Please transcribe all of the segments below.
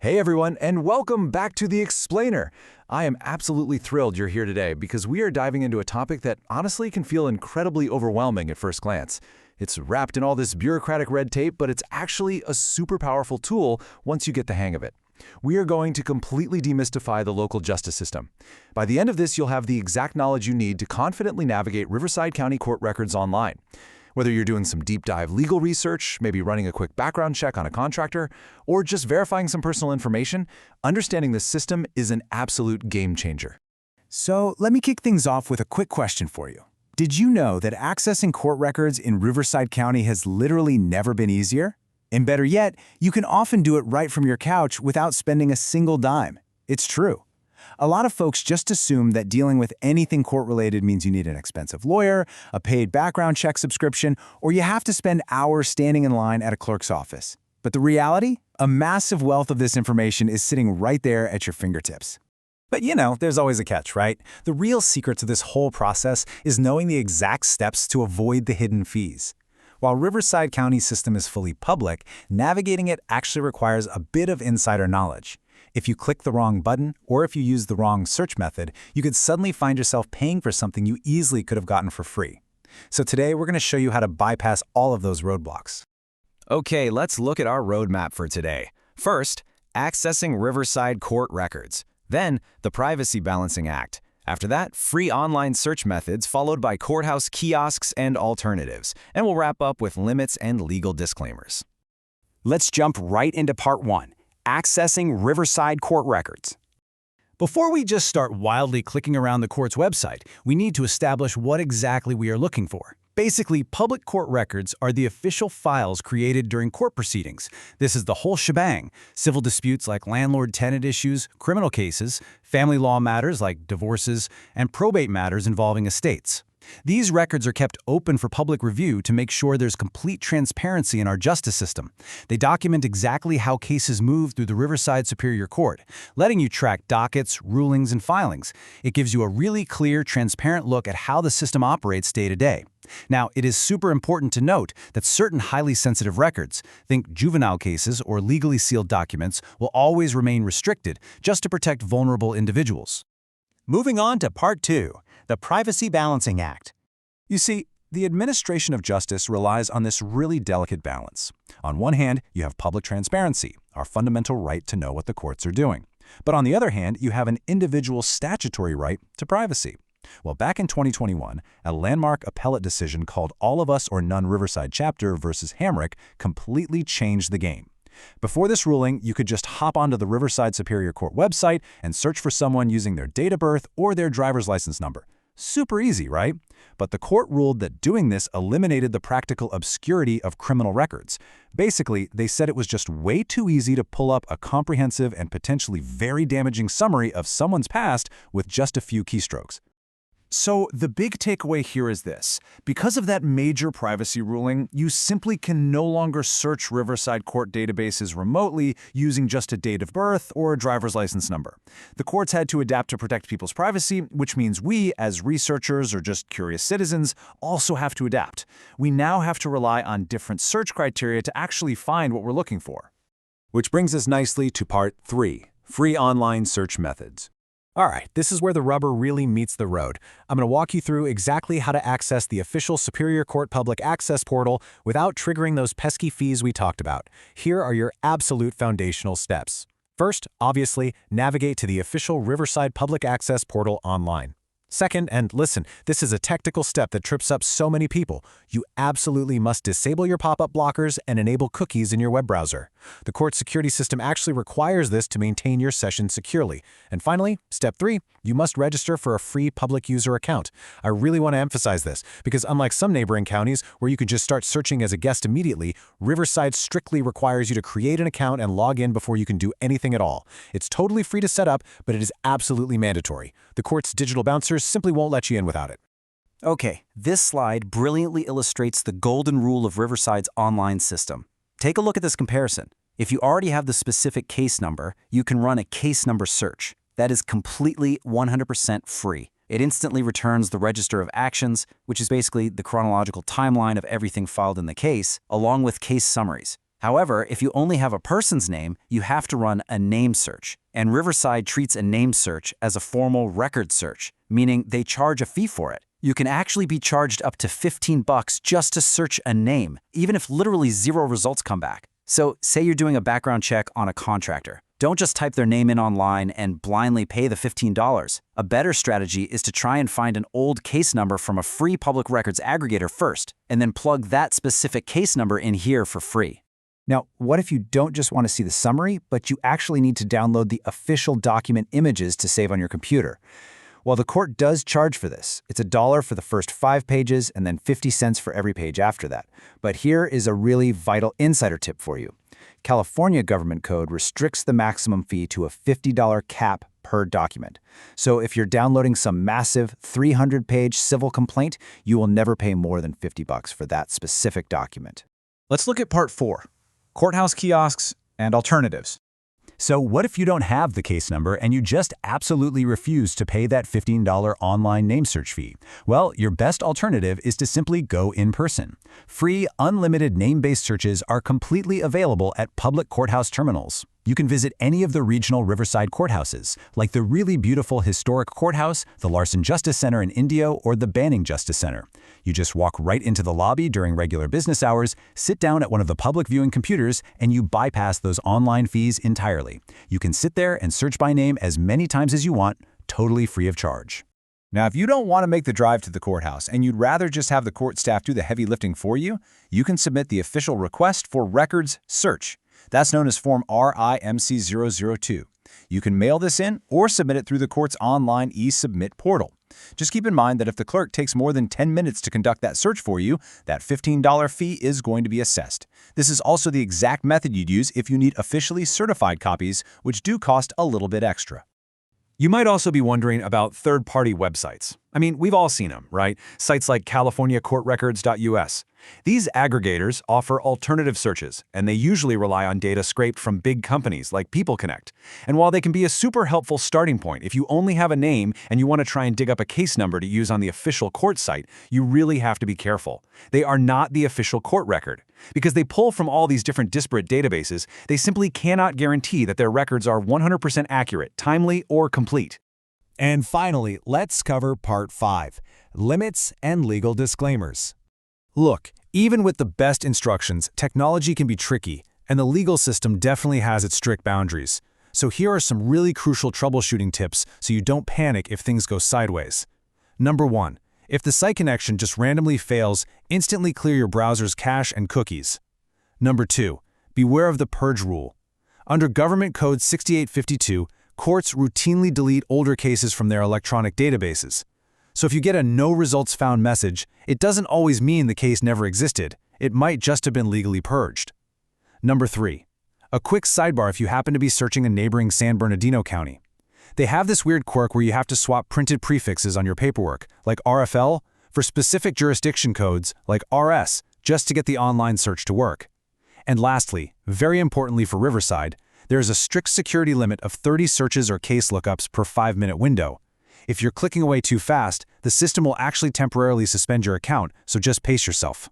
Hey everyone, and welcome back to The Explainer. I am absolutely thrilled you're here today because we are diving into a topic that honestly can feel incredibly overwhelming at first glance. It's wrapped in all this bureaucratic red tape, but it's actually a super powerful tool once you get the hang of it. We are going to completely demystify the local justice system. By the end of this, you'll have the exact knowledge you need to confidently navigate Riverside County court records online. Whether you're doing some deep dive legal research, maybe running a quick background check on a contractor, or just verifying some personal information, understanding this system is an absolute game changer. So let me kick things off with a quick question for you. Did you know that accessing court records in Riverside County has literally never been easier? And better yet, you can often do it right from your couch without spending a single dime. It's true. A lot of folks just assume that dealing with anything court-related means you need an expensive lawyer, a paid background check subscription, or you have to spend hours standing in line at a clerk's office. But the reality? A massive wealth of this information is sitting right there at your fingertips. But there's always a catch, right? The real secret to this whole process is knowing the exact steps to avoid the hidden fees. While Riverside County's system is fully public, navigating it actually requires a bit of insider knowledge. If you click the wrong button, or if you use the wrong search method, you could suddenly find yourself paying for something you easily could have gotten for free. So today, we're going to show you how to bypass all of those roadblocks. Okay, let's look at our roadmap for today. First, accessing Riverside court records. Then, the Privacy Balancing Act. After that, free online search methods followed by courthouse kiosks and alternatives. And we'll wrap up with limits and legal disclaimers. Let's jump right into part 1. Accessing Riverside court records. Before we just start wildly clicking around the court's website, we need to establish what exactly we are looking for. Basically, public court records are the official files created during court proceedings. This is the whole shebang: civil disputes like landlord-tenant issues, criminal cases, family law matters like divorces, and probate matters involving estates. These records are kept open for public review to make sure there's complete transparency in our justice system. They document exactly how cases move through the Riverside Superior Court, letting you track dockets, rulings, and filings. It gives you a really clear, transparent look at how the system operates day to day. Now, it is super important to note that certain highly sensitive records, think juvenile cases or legally sealed documents, will always remain restricted just to protect vulnerable individuals. Moving on to part 2. The Privacy Balancing Act. You see, the administration of justice relies on this really delicate balance. On one hand, you have public transparency, our fundamental right to know what the courts are doing. But on the other hand, you have an individual statutory right to privacy. Well, back in 2021, a landmark appellate decision called All of Us or None Riverside Chapter versus Hamrick completely changed the game. Before this ruling, you could just hop onto the Riverside Superior Court website and search for someone using their date of birth or their driver's license number. Super easy, right? But the court ruled that doing this eliminated the practical obscurity of criminal records. Basically, they said it was just way too easy to pull up a comprehensive and potentially very damaging summary of someone's past with just a few keystrokes. So the big takeaway here is this. Because of that major privacy ruling, you simply can no longer search Riverside court databases remotely using just a date of birth or a driver's license number. The courts had to adapt to protect people's privacy, which means we, as researchers or just curious citizens, also have to adapt. We now have to rely on different search criteria to actually find what we're looking for. Which brings us nicely to part 3, free online search methods. All right, this is where the rubber really meets the road. I'm going to walk you through exactly how to access the official Superior Court Public Access portal without triggering those pesky fees we talked about. Here are your absolute foundational steps. First, obviously, navigate to the official Riverside Public Access portal online. Second, and listen, this is a technical step that trips up so many people. You absolutely must disable your pop-up blockers and enable cookies in your web browser. The court security system actually requires this to maintain your session securely. And finally, step 3, you must register for a free public user account. I really want to emphasize this because unlike some neighboring counties where you can just start searching as a guest immediately, Riverside strictly requires you to create an account and log in before you can do anything at all. It's totally free to set up, but it is absolutely mandatory. The court's digital bouncers simply won't let you in without it. Okay, this slide brilliantly illustrates the golden rule of Riverside's online system. Take a look at this comparison. If you already have the specific case number, you can run a case number search. That is completely 100% free. It instantly returns the register of actions, which is basically the chronological timeline of everything filed in the case, along with case summaries. However, if you only have a person's name, you have to run a name search. And Riverside treats a name search as a formal record search, meaning they charge a fee for it. You can actually be charged up to $15 just to search a name, even if literally 0 results come back. So say you're doing a background check on a contractor. Don't just type their name in online and blindly pay the $15. A better strategy is to try and find an old case number from a free public records aggregator first, and then plug that specific case number in here for free. Now, what if you don't just want to see the summary, but you actually need to download the official document images to save on your computer? Well, the court does charge for this. It's $1 for the first 5 pages and then 50 cents for every page after that. But here is a really vital insider tip for you. California government code restricts the maximum fee to a $50 cap per document. So if you're downloading some massive 300-page civil complaint, you will never pay more than $50 for that specific document. Let's look at Part 4, Courthouse Kiosks and Alternatives. So what if you don't have the case number and you just absolutely refuse to pay that $15 online name search fee? Well, your best alternative is to simply go in person. Free, unlimited name-based searches are completely available at public courthouse terminals. You can visit any of the regional Riverside courthouses, like the really beautiful historic courthouse, the Larson Justice Center in Indio, or the Banning Justice Center. You just walk right into the lobby during regular business hours, sit down at one of the public viewing computers, and you bypass those online fees entirely. You can sit there and search by name as many times as you want, totally free of charge. Now, if you don't want to make the drive to the courthouse and you'd rather just have the court staff do the heavy lifting for you, you can submit the official request for records search. That's known as Form RIMC-002. You can mail this in or submit it through the court's online e-submit portal. Just keep in mind that if the clerk takes more than 10 minutes to conduct that search for you, that $15 fee is going to be assessed. This is also the exact method you'd use if you need officially certified copies, which do cost a little bit extra. You might also be wondering about third-party websites. I mean, we've all seen them, right? Sites like CaliforniaCourtRecords.us. These aggregators offer alternative searches, and they usually rely on data scraped from big companies like PeopleConnect. And while they can be a super helpful starting point if you only have a name and you want to try and dig up a case number to use on the official court site, you really have to be careful. They are not the official court record. Because they pull from all these different disparate databases, they simply cannot guarantee that their records are 100% accurate, timely, or complete. And finally, let's cover Part 5, Limits and Legal Disclaimers. Look, even with the best instructions, technology can be tricky, and the legal system definitely has its strict boundaries. So here are some really crucial troubleshooting tips so you don't panic if things go sideways. Number 1. If the site connection just randomly fails, instantly clear your browser's cache and cookies. Number 2. Beware of the purge rule. Under Government Code 6852, courts routinely delete older cases from their electronic databases. So if you get a no results found message, it doesn't always mean the case never existed. It might just have been legally purged. Number 3. A quick sidebar if you happen to be searching a neighboring San Bernardino County. They have this weird quirk where you have to swap printed prefixes on your paperwork, like RFL, for specific jurisdiction codes, like RS, just to get the online search to work. And lastly, very importantly for Riverside, there is a strict security limit of 30 searches or case lookups per 5-minute window. If you're clicking away too fast, the system will actually temporarily suspend your account, so just pace yourself.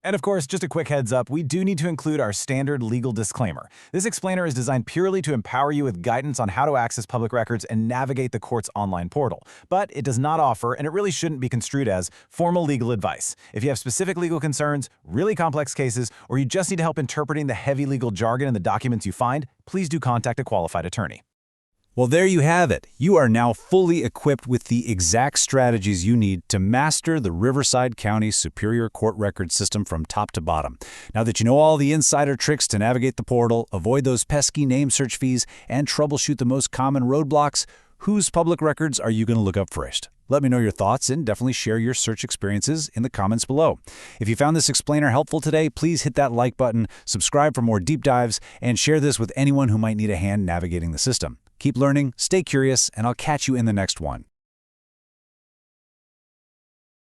And of course, just a quick heads up, we do need to include our standard legal disclaimer. This explainer is designed purely to empower you with guidance on how to access public records and navigate the court's online portal. But it does not offer, and it really shouldn't be construed as, formal legal advice. If you have specific legal concerns, really complex cases, or you just need help interpreting the heavy legal jargon in the documents you find, please do contact a qualified attorney. Well, there you have it. You are now fully equipped with the exact strategies you need to master the Riverside County Superior Court Record System from top to bottom. Now that you know all the insider tricks to navigate the portal, avoid those pesky name search fees, and troubleshoot the most common roadblocks, whose public records are you going to look up first? Let me know your thoughts and definitely share your search experiences in the comments below. If you found this explainer helpful today, please hit that like button, subscribe for more deep dives, and share this with anyone who might need a hand navigating the system. Keep learning, stay curious, and I'll catch you in the next one.